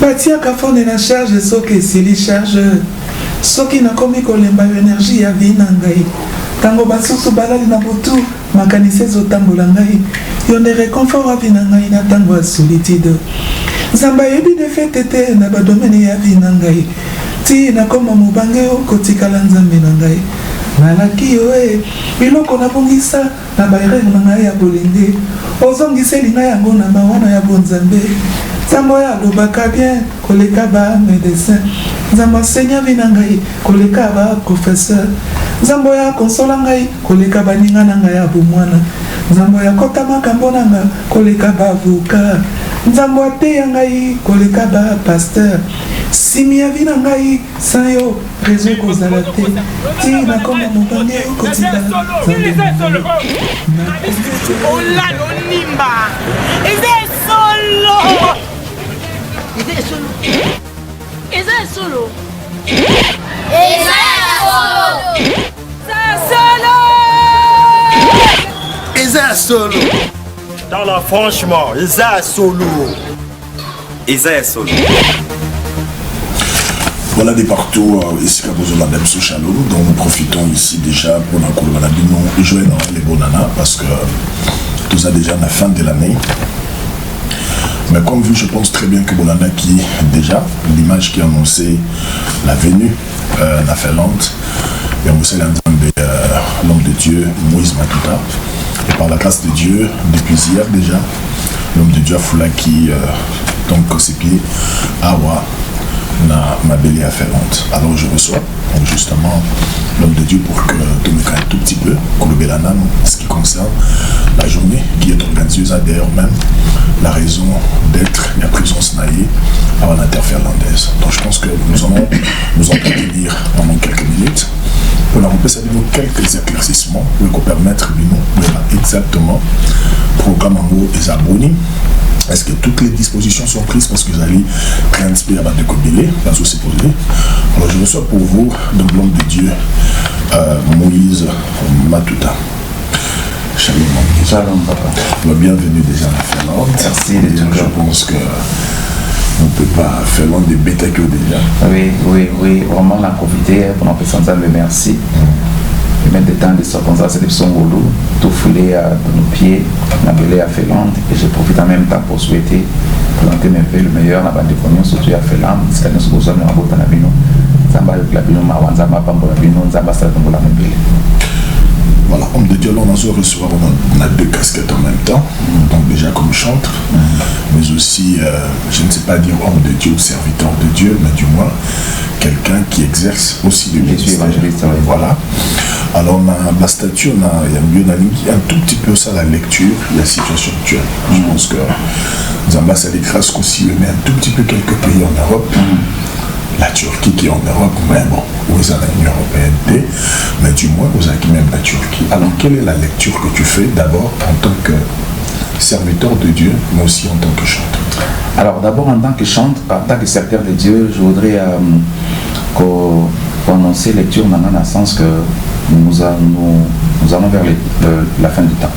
batiaka fone na charge soki esili charge soki nakomi kolemba yo énergie ya vie na ngai tango basusu balali na butu makanisi ezotambola ngai yo nde réconfort avi na ngai na ntango ya solitude nzambe ayebi defete te na badomene ya vi na ngai ti nakoma mobange yo kotikala nzambe na ngai nalaki yo biloko nabongisa na baerere na ngai ya bolenge ozongiseli ngai yango na mawana ya bonzambe nzambe oyo alobaka bien koleka ba médecin nzambe asenya vi na ngai koleka ba professeur nzambe oyo akonsola ngai koleka baninga na ngai ya bomwana nzambe oyo akota makambo na nga koleka ba avocat nzambe ateya ngai koleka ba pasteur simi ya vi na ngai san yo réseau kozala te ti nakoma mobange kotika olalo nimba eza solo Dans la franchement, eza solo. Voilà des partout ici à Bozola d'Emso Chalou, dont nous profitons ici déjà pour la Kolbalabino et jouer dans les Bonana parce que tout ça déjà à la fin de l'année. Mais comme vu, je pense très bien que Bonana qui déjà l'image qui annonçait la venue la Finlande et annoncé l'homme de Dieu Moïse Matuta et par la grâce de Dieu depuis hier déjà l'homme de Dieu Foula qui donc ses pieds Awa na Mabélé à Finlande. Alors je reçois justement l'homme de Dieu pour que tout me crée un tout petit peu Kolobelana ce qui concerne la journée qui est organisée d'ailleurs même la raison d'être la présence naïe à l'interfinlandaise. Donc je pense que nous allons nous entretenir pendant quelques minutes pour la repérer quelques éclaircissements pour nous permettre de nous exactement programme en haut et abonnés. Est-ce que toutes les dispositions sont prises parce que vous allez transpirer avant de Kobélé, pas aussi posé. Alors je reçois pour vous donc l'homme de Dieu Moïse Matuta. Shalom. Shalom papa. Bienvenue déjà en Finlande. Merci de tout. Je pense que on ne peut pas faire loin des bêtas que déjà. Oui. Vraiment on a profité pour nous présenter un merci. Et même des temps de circonstances, c'est son boulot, tout foulé de nos pieds, on a belé à Finlande. Et je profite en même temps pour souhaiter présenter mes vœux le meilleur dans la bande de communion, surtout à Finlande. C'est à nous que nous avons un Nabino. Zamba le Labino, Mawanzama, Pambolabino, Zamba Salatombola Mébélé. Voilà, homme de Dieu, là, on a deux casquettes en même temps. Donc déjà comme chantre, mais aussi, je ne sais pas dire homme de Dieu ou serviteur de Dieu, mais du moins quelqu'un qui exerce aussi le ministère. Voilà. Alors on a la statue, il y a mieux un tout petit peu ça, la lecture, la situation actuelle. Je pense que nous avons ça les grâces aussi, mais un tout petit peu quelques pays en Europe. La Turquie qui est en Europe, mais bon, vous êtes dans l'Union européenne, mais du moins vous avez même la Turquie. Alors quelle est la lecture que tu fais d'abord en tant que serviteur de Dieu, mais aussi en tant que chanteur? Alors d'abord en tant que chanteur, en tant que serviteur de Dieu, je voudrais prononcer lecture maintenant dans le sens que nous allons vers la fin du temps.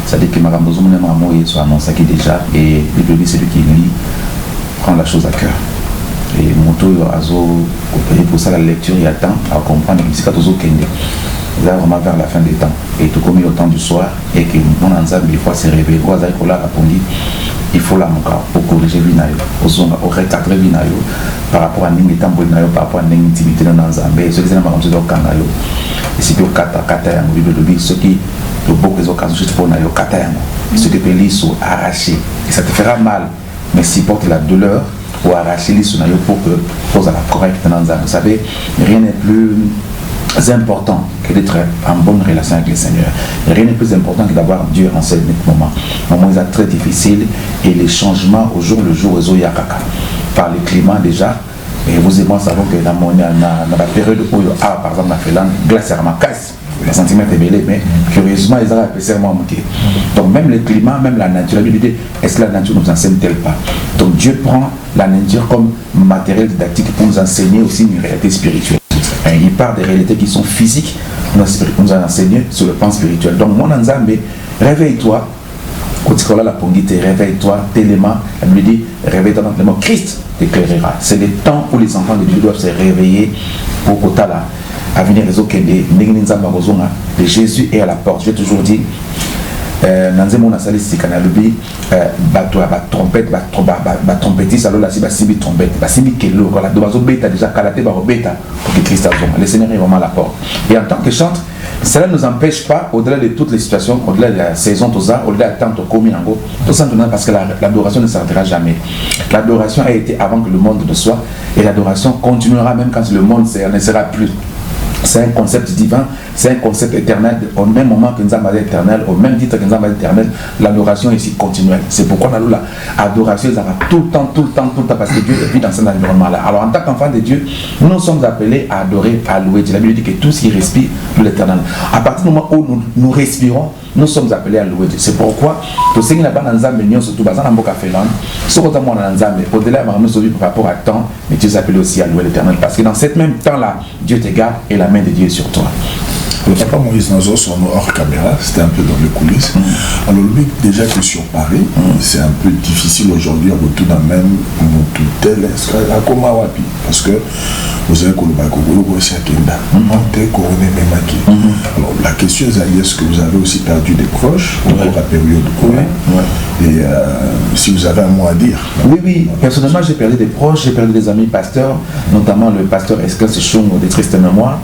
C'est-à-dire que Mme Bozoumouné Mamoye soit annoncé qui déjà, et le c'est celui qui lit, prend la chose à cœur. Et Moto Azo, pour ça la lecture, il y a temps à comprendre que c'est là vraiment vers la fin des temps. Et tout comme au temps du soir, et que mon ensemble, il faut se réveiller. Il faut la moka pour corriger Vinayo, pour recadrer Vinayo par rapport à l'ingénieur, par rapport à l'intimité dans l'ensemble. Et ceux qui sont dans le Kangayo, et si vous avez ceux qui ont beaucoup d'occasions juste pour Nayo, ceux qui peuvent l'issue arracher. Et ça te fera mal, mais supporte la douleur. Pour arracher l'issue pour que pose à la correcte dans vous savez, rien n'est plus important que d'être en bonne relation avec le Seigneur. Rien n'est plus important que d'avoir Dieu en ce moment. Moment est très difficile et les changements au jour le jour aux Oyakaka. Par le climat déjà, et vous et moi savons que dans la période où par exemple la Finlande, glace à ma casse. Les sentiments est mêlé, mais curieusement, ils ont apprécié moi. Donc, même le climat, même la nature, est-ce que la nature nous enseigne-t-elle pas? Donc, Dieu prend la nature comme matériel didactique pour nous enseigner aussi une réalité spirituelle. Et il part des réalités qui sont physiques, nous a enseigné sur le plan spirituel. Donc, mon Nzambe, réveille-toi, Kotikola la pongite, réveille-toi, téléma, la Bible dit, réveille-toi dans le mot, Christ t'éclairera. C'est le temps où les enfants de Dieu doivent se réveiller pour Kotala, à venir les autres, Jésus est à la porte. Je vais toujours dire, Nanzemo na sali sikana lobi bato ba trompette ba trompettiste alors là si ba sibi trompette ba sibi kelo quand la dobazo beta déjà kalaté ba beta pour que Christ avance. Le Seigneur est vraiment à la porte. Et en tant que chantre, cela ne nous empêche pas, au-delà de toutes les situations, au-delà de la saison, au-delà de tant de commis en gros, tout ça parce que l'adoration ne s'arrêtera jamais. L'adoration a été avant que le monde ne soit, et l'adoration continuera même quand le monde ne sera plus. C'est un concept divin, c'est un concept éternel. Au même moment que nous avons éternel, au même titre que nous avons éternel, l'adoration est ici continuelle. C'est pourquoi nous avons l'adoration tout le temps, parce que Dieu vit dans cet environnement-là. Alors en tant qu'enfant de Dieu, nous sommes appelés à adorer, à louer. La Bible dit que tout ce qui respire, de l'éternel. À partir du moment où nous respirons, nous sommes appelés à louer Dieu. C'est pourquoi, tout ce qui n'est pas dans Nzambe, surtout dans Mboka Féland, ce qu'on a dans Nzambe, au-delà de par rapport à temps, mais tu es appelé aussi à louer l'éternel. Parce que dans ce même temps-là, Dieu te garde et la main de Dieu est sur toi. Le papa Moïse Nazo, son hors caméra, c'était un peu dans les coulisses. Alors, lui, déjà que sur Paris, c'est un peu difficile aujourd'hui à retourner même mon tutelle, à Komawapi, parce que vous avez aussi à Kenda, alors, la question est est-ce que vous avez aussi perdu des proches au cours de la période de Corée? Et si vous avez un mot à dire. Oui, personnellement, j'ai perdu des proches, j'ai perdu des amis pasteurs, notamment le pasteur Eskel Sechung de Triste Mémoire.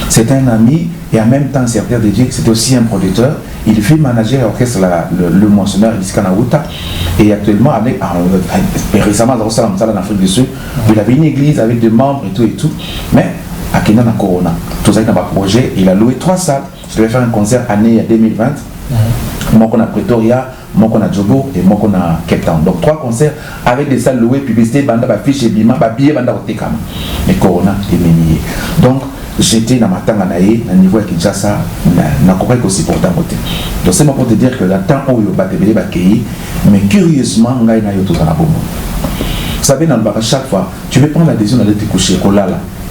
C'est un ami et en même temps un serviteur de Dieu, c'est aussi un producteur. Il fait manager l'orchestre, le moissonneur Iskanaouta. Et actuellement, récemment, en Afrique du Sud, il avait une église avec des membres et tout. Mais à Kenya, dans Corona, tout ça, il a un projet, il a loué 3 salles. Je devais faire un concert année 2020. Moi, on a Pretoria, moi, on a Djobo et moi, on a Cape Town. Donc 3 concerts avec des salles louées, publicité, banda, fiche, bima, billet, banda, otekam. Mais Corona est mené. Donc, j'étais dans ma tanga naïe, à niveau de Kinshasa, n'a pas aussi pour ta beauté. Donc c'est pour te dire que le temps où il y a des bébés, mais curieusement, on a tout dans la bombe. Vous savez, dans le bar, chaque fois, tu veux prendre la décision d'aller te coucher,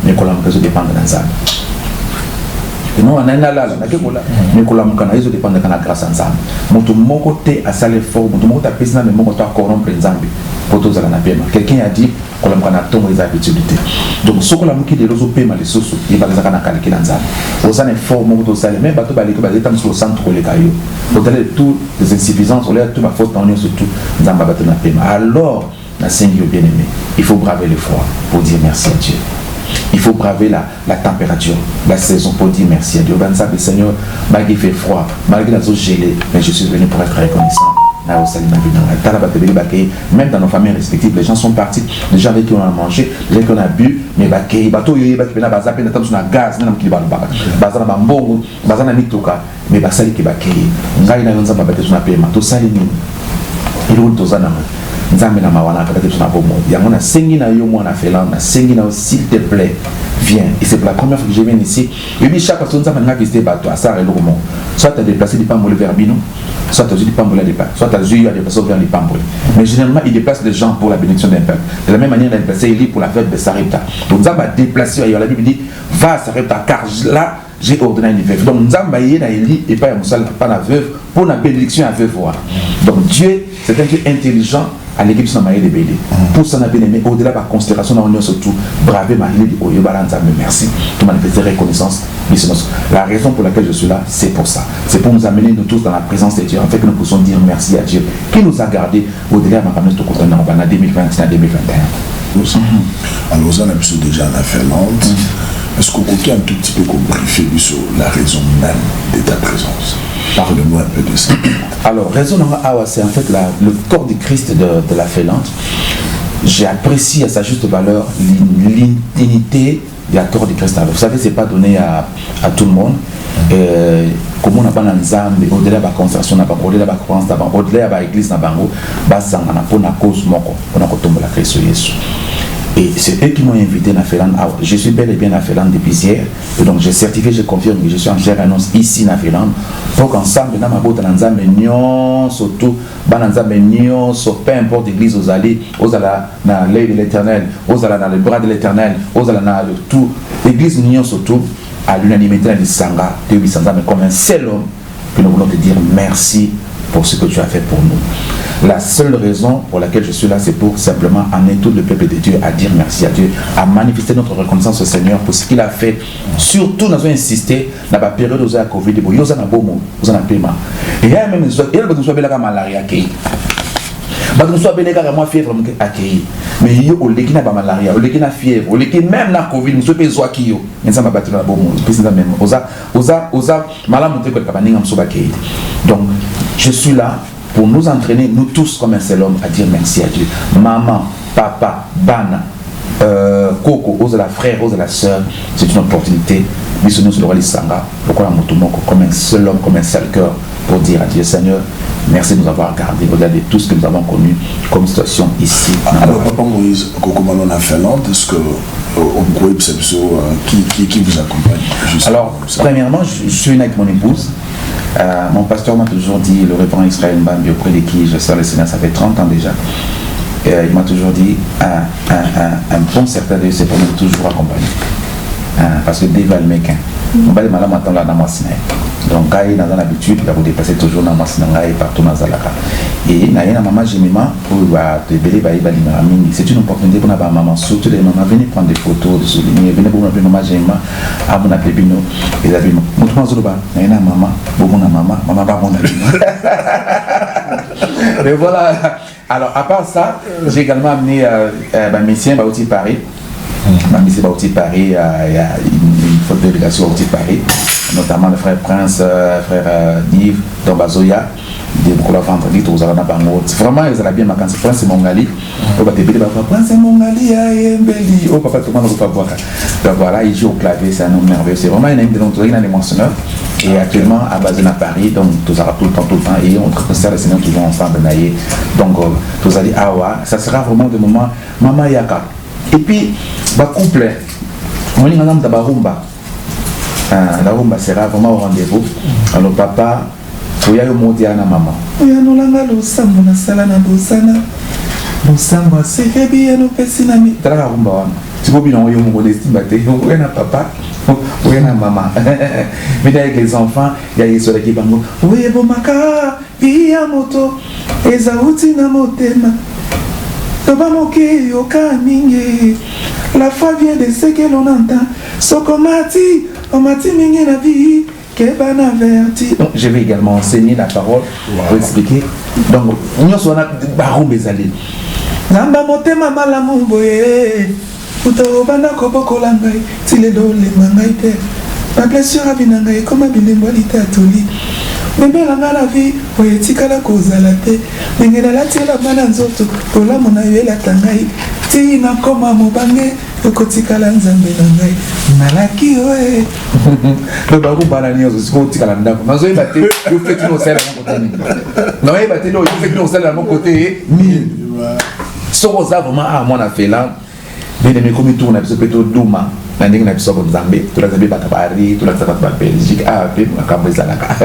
mais qu'on a dépend de la salle. Et nous, on a un là, mais qu'on a dépend de la grâce ensemble. Mon côté a salé fort, mon côté a payé, mais mon côté a corrompu les zambis. Quelqu'un a dit qu'on a tombé les habitudes. Donc, ce qu'on a mis de l'eau paiement les sous, il va les avoir calqués dans ça. Aux années fort, mon côté salé, mais bateau balé, bateau sur le centre les cailloux. Au-delà de toutes les insuffisances, au-delà de toute ma faute en surtout, dans ma bateau n'a paiement. Alors, la Seigneur bien aimé, il faut braver le froid pour dire merci à Dieu. Il faut braver la température, la saison pour dire merci à Dieu. Le Seigneur, malgré il fait froid, malgré la zone gelée, mais je suis venu pour être reconnaissant. Même dans nos familles respectives, les gens sont partis, les gens avec qui on a mangé, les gens qui on a bu, mais bateau yoye baki pena baza pena tamu na gaz na mkili balu baka baza na mbongo baza na mitoka mais basali ki bakei ngai na yonza babate tuna pema to sali ni ilo tozana nzambe na mawana kabate tuna bomo yango na sengi na yo mwana fela na sengi na s'il te plaît viens. Et c'est pour la première fois que je viens ici. Et puis chaque personne a visité bateau à ça et l'homme. Soit tu as déplacé des pamboles vers Bino, soit tu as eu des pamboles à départ, soit tu as eu des personnes vers les pamboles. Mais généralement, il déplace les gens pour la bénédiction d'un peuple. De la même manière, il a déplacé Élie pour la fête de Sarepta. Donc Nzamba a déplacé, ailleurs la Bible dit, va à Sarepta, car là, j'ai ordonné une veuve. Donc Nzamba y est à Élie et pas à Moussal, pas la veuve, pour la bénédiction à veuve voir. Donc Dieu, c'est un Dieu intelligent. À l'équipe de Maïe de Bédé. Pour ça, mais au-delà de la considération, on a surtout bravé Maïe de Oyobalanza, merci. Tout manifester reconnaissance. La raison pour laquelle je suis là, c'est pour ça. C'est pour nous amener nous tous dans la présence de Dieu, en fait que nous puissions dire merci à Dieu qui nous a gardés au-delà de ma famille de Koutana en 2020 et 2021. Alors, on a déjà en Finlande. Est-ce qu'on peut un tout petit peu briefer sur la raison même de ta présence? Parle-moi un peu de ça. Alors, raison numéro 1, c'est en fait le corps du Christ de la Finlande. J'ai apprécié à sa juste valeur l'intimité du corps du Christ. Vous savez, ce n'est pas donné à tout le monde. Comme on a pas d'ensemble, au-delà de la concentration, au-delà de la croyance, au-delà de l'église, on a cause on a tomber la Christ Jésus. Et c'est eux qui m'ont invité à Finlande. Je suis bel et bien à Finlande depuis hier. Et donc j'ai certifié, je confirme que je suis en chair annonce ici à Finlande. Pour qu'ensemble, dans ma botte, dans Nzambe, surtout, dans peu importe l'église, aux allées, aux allées dans l'œil de l'éternel, aux allées dans le bras de l'éternel, aux allées dans le tout. L'église, surtout, à l'unanimité, dans le Sangha, mais comme un seul homme, que nous voulons te dire merci pour ce que tu as fait pour nous. La seule raison pour laquelle je suis là, c'est pour simplement amener tout le peuple de Dieu à dire merci à Dieu, à manifester notre reconnaissance au Seigneur pour ce qu'il a fait. Surtout, nous avons insisté dans la période où il y a Covid, il y a un bon il y a un paiement. Et il y a même une malaria qui donc soit bien égaré moi fièvre accueilli mais yo au leki na ba malaria au leki na fièvre au leki même na covid nous peut zo akiyo nza ma battre na bomo puis ça même oza malamu te ko kabaninga mso bakei. Donc je suis là pour nous entraîner nous tous comme un seul homme à dire merci à Dieu. Maman, papa, bana, Coco, aux la frère, aux la sœur, c'est une opportunité. Bisous sur le roi Sanga, pourquoi la motomoko comme un seul homme, comme un seul cœur, pour dire à Dieu Seigneur, merci de nous avoir gardé, regardez tout ce que nous avons connu comme situation ici. Alors Papa Moïse, Coco Manon en Finlande, est-ce que qui vous accompagne? Alors, premièrement, je suis avec mon épouse. Mon pasteur m'a toujours dit, le révérend Israël Mbambi, auprès de qui je sers le Seigneur, ça fait 30 ans déjà. Il m'a toujours dit, un bon certain de c'est pour nous toujours accompagner. Parce que Dieu va le mec. On va aller malade maintenant là dans ma ciné. Donc, quand il est dans l'habitude, il va vous dépasser toujours dans ma ciné et partout dans Zalaka. Et il y a une maman gémiment pour te béler, c'est une opportunité pour ma maman, surtout les mamans, venez prendre des photos, de souligner, venez pour m'appeler maman gémiment, à mon appelé Bino, et la Bino. Montre-moi Zuluba, il y a une maman, maman va mon Mais voilà. Alors, à part ça, j'ai également amené Messien Baouti Paris. Messien Baouti Paris, il y a une forte délégation Baouti Paris, notamment le frère Prince, frère Yves, Dombazoya. Vraiment, ils allaient bien ma canne. Prince c'est Mongali. Prince c'est Mongali, oh papa, tout le monde va voir. Donc voilà, il joue au clavier, c'est un homme merveilleux. C'est vraiment un émotionneur. Et actuellement à Bazin à Paris, donc tout ça tout le temps. Et on sert les Seigneurs toujours ensemble. Donc, tout allez ça sera vraiment des moments Mama Yaka. Et puis, couple, on est en train de rumba. La rumba sera vraiment au rendez-vous. Alors, papa. Il y a un mot de maman. Il y a un langa losambo na sala na bosana. Losambo c'est bien au pessinami. Tala rumba. Tu peux bien envoyer mon modestie baté. Où est na papa? Où est na maman? Mais avec les enfants, il y a les soleils qui bango. Où est bomaka? Via moto. Ezauti na motema. Toba moke yoka mingi. La foi vient de ce que l'on entend. Sokomati, omati mingi na vie. Donc, je vais également enseigner la parole pour expliquer. Donc, nous sommes baron bezali. Namba motema malamu boye. Utobana koboko langai, tile dole mangai te. Ma blessure abinangai comme bilembo litatoli. Bébé langa la vie, oye tikala kozala te. Ngena la tela bana nzoto, pola mona yela tangai. Ti na koma mobange. Kotikala nzambe na ngai malaki oe le baru banani aussi ko tikala ndako nazo ebate yo fait no sala mon côté non ebate no yo fait no sala mon côté mille so ça vraiment à mon affaire là bien aimé comme tout on a besoin plutôt douma na ndenge na biso ko nzambe to la nzambe batabari to la nzambe ba Belgique ah pe na kambezalaka.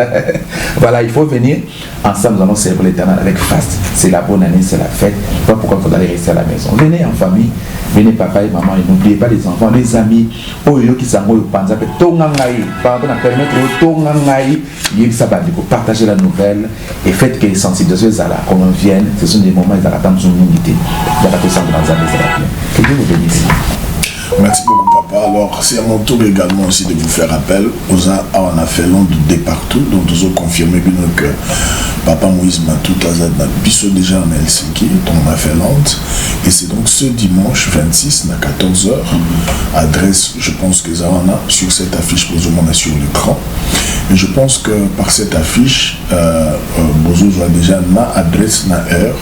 Voilà, il faut venir ensemble, nous allons servir l'Éternel avec faste. C'est la bonne année, c'est la fête. Pas pourquoi il faut aller rester à la maison. Venez en famille, venez papa et maman, et n'oubliez pas les enfants, les amis. Oyo qui s'en vont panza pe tongangai. Pardon à permettre tongangai. Il s'abandonne pour partager la nouvelle et faites que les sensibilisations là comme on vienne, ce sont des moments où ils attendent son unité. Il y a la personne dans la maison. Que Dieu vous bénisse. Merci beaucoup papa. Alors c'est à mon tour également aussi de vous faire appel. On a fait long de partout, donc nous avons confirmé bien que papa Moïse Matou Tazad n'a biso déjà en Helsinki, donc on a fait Londres. Et c'est donc ce dimanche 26 à 14h. Adresse, je pense que Zawana sur cette affiche, plus ou moins sur l'écran. Et je pense que par cette affiche, Bozo a déjà ma adresse, ma heure.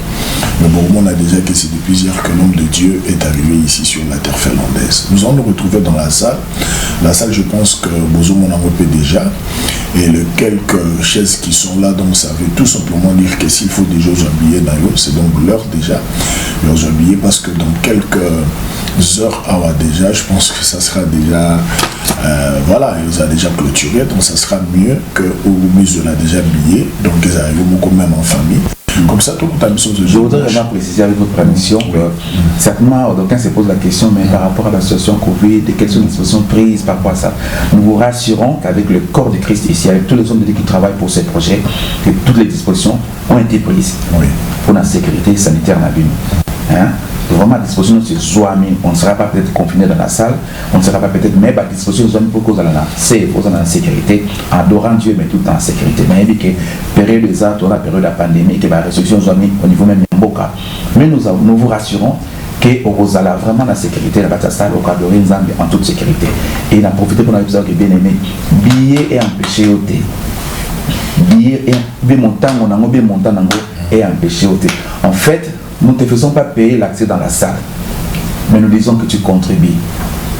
Mais bon, on a déjà que c'est depuis hier que l'homme de Dieu est arrivé ici sur la terre finlandaise. Nous allons nous retrouver dans la salle. La salle, je pense que Bozo m'en a repé déjà. Et les quelques chaises qui sont là, donc ça veut tout simplement dire que s'il faut déjà habiller dans l'eau, c'est donc l'heure déjà. L'heure habiller parce que dans quelques heures, déjà, je pense que ça sera déjà, voilà, ils ont déjà clôturé, donc ça sera mieux que au mieux on a déjà habillé, donc ils arrivent beaucoup même en famille. Comme ça, tout le chose. Je voudrais vraiment préciser avec votre permission que certainement, d'aucuns se posent la question, mais par rapport à la situation Covid, quelles sont les dispositions prises par rapport à ça? Nous vous rassurons qu'avec le corps de Christ ici, avec tous les hommes de Dieu qui travaillent pour ce projet, que toutes les dispositions ont été prises pour la sécurité sanitaire dans la ville. Vraiment, à disposition de ces soignants, on ne sera pas peut-être confiné dans la salle, on ne sera pas peut-être même à disposition de soignants pour cause de la sécurité, adorant Dieu, mais tout le temps en sécurité. Mais il y a période des arts, la période de la pandémie, que la restriction au niveau même de Mboka. Mais nous vous rassurons que vous allez vraiment la sécurité, la bataille au cadre de en toute sécurité. Et il a profité pour nous dire que bien aimé, billet est empêché au thé. Billet est montant, est empêché au thé. En fait, nous ne te faisons pas payer l'accès dans la salle, mais nous disons que tu contribues.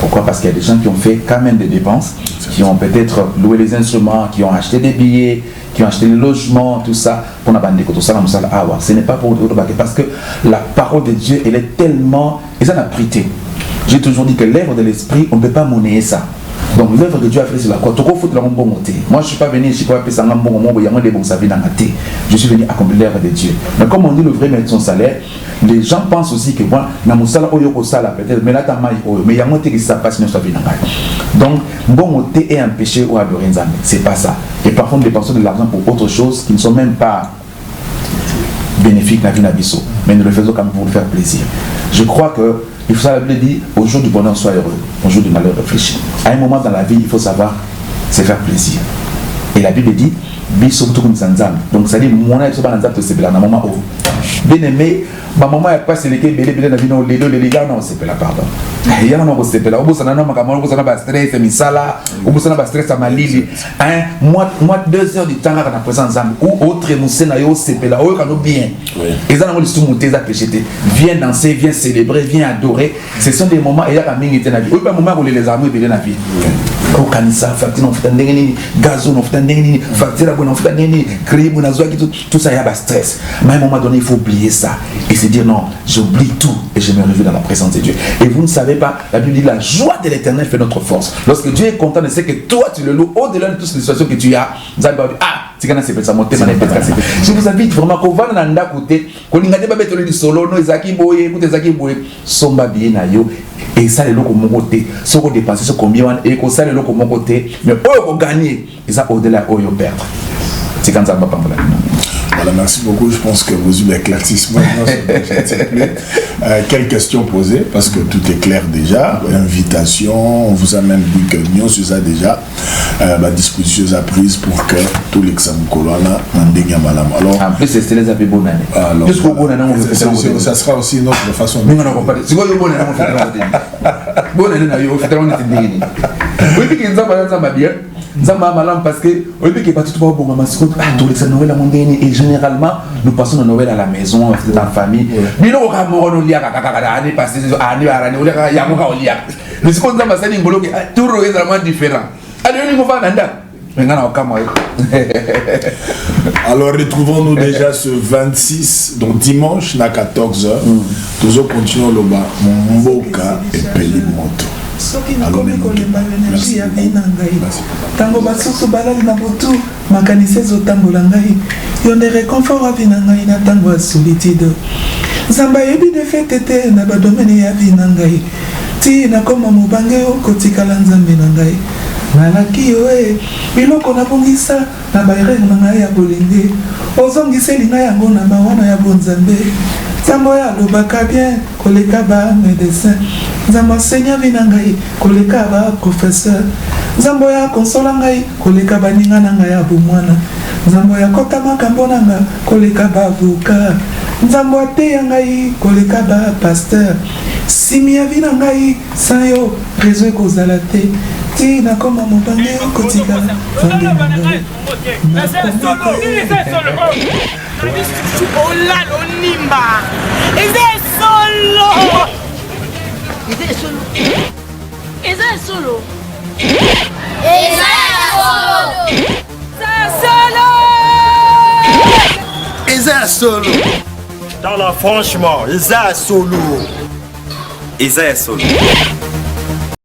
Pourquoi? Parce qu'il y a des gens qui ont fait quand même des dépenses, qui ont peut-être loué les instruments, qui ont acheté des billets, qui ont acheté les logements, tout ça, pour nous abandonner tout ça. Ce n'est pas pour nous, parce que la parole de Dieu, elle est tellement... Et ça n'a prité. J'ai toujours dit que l'œuvre de l'esprit, on ne peut pas monnayer ça. Donc l'œuvre que Dieu a fait sur la croix, moi je ne suis pas venu ici pour appeler ça un bon moment, je suis venu accomplir l'œuvre de Dieu. Mais comme on dit le vrai mérite son salaire, les gens pensent aussi que moi, peut-être, mais là, mais il y a un qui passe. Donc, bon, est un péché ou adorer Nzambe. C'est pas ça. Et parfois, nous dépensons de l'argent pour autre chose qui ne sont même pas bénéfiques dans la vie, mais nous le faisons comme pour nous faire plaisir. Je crois que il faut savoir, la Bible dit, au jour du bonheur, sois heureux, au jour du malheur, réfléchis. À un moment dans la vie, il faut savoir se faire plaisir. Et la Bible dit, donc ça dit, mon âge, c'est un moment où. Bien aimé, ma maman a pas sélectionné les non les gars non c'est pas la pardon. Il y a non c'est pas là. Au bout ça n'a pas stress, c'est misala. Au bout ça n'a pas stress à malili. Moi 2 heures du temps à la présence ou autre musena yo c'est pas là. Oh quand bien. Et ça non les monter ça péché. Viens danser, viens célébrer, viens adorer. Ce sont des moments et il y a quand même été na vie. Au pas moment où les armées de la vie. Au kanisa facture on fait ndengeni gazon on fait ndengeni facture on fait ndengeni créer mon azwa tout ça il y a pas stress. Mais à un moment donné il faut oublier ça et se dire non, j'oublie tout et je me réveille dans la présence de Dieu. Et vous ne savez pas, la Bible dit la joie de l'Éternel fait notre force. Lorsque Dieu est content de ce que toi tu le loues au-delà de toutes les situations que tu as, vous allez dire je vous invite vraiment qu'on va dans le côté qu'on n'y a pas besoin de solo, nous Zaki Boye, écoutez Zaki Boye, somba bien na yo et ça les locaux mon côté, ce qu'on dépense ce combien et qu'on ça les locaux mon côté, mais on gagner et ça au-delà on perdre. C'est quand ça va pas. Voilà, merci beaucoup. Je pense que vous avez l'éclaircissement. Quelles questions poser? Parce que tout est clair déjà. Invitation, on vous a même dit que nous sommes déjà ma disposition à prise pour que tous les Xamkolana n'en malam. Alors, en plus, c'est les appels bonnes années. Alors, ça sera aussi une autre façon. Mais on n'a pas c'est quoi le bon année? Bonne année, on fait vraiment des dingen. Oui, puis qu'ils ont bien. Zamba malam parce que au lieu que pas tout bon maman c'est tous les Noël à mon dernier et généralement nous passons Noël à la maison avec la famille mais non quand on lia année passée année on lia ya on lia le second zamba c'est une bolo tout est vraiment différent allez on va nanda maintenant alors retrouvons-nous déjà ce 26 donc dimanche à 14h toujours continuons le bas Mboka et Pelimoto. soki nakomi kolemba énergie ya vie na ngai ntango basusu balali na butu makanisi ezotambola ngai yo nde réconfort ya vie na ngai na ntango ya solitude nzambe ayebi defete te na badomene ya vie na ngai ti nakoma mobange yo kotikala nzambe na ngai nalaki yo biloko nabongisa na baerere na ngai ya bolenge ozongiseli ngai yango na mawana ya bonzambe nzambe oyo alobaka bien koleka ba médecin nzambe asenya vi na ngai koleka ba professeur nzambe oyo akonsola ngai koleka baninga na ngai ya bomwana nzambe oyo akota makambo na nga koleka ba avocat nzambe ateya ngai koleka ba pasteur simi ya vi na ngai sa yo réseau ekozala te ti nakoma mobange yo kotikala vange na ngai olala onimba eza esolo Eza solo. Dans la franchement, Eza solo. Eza solo.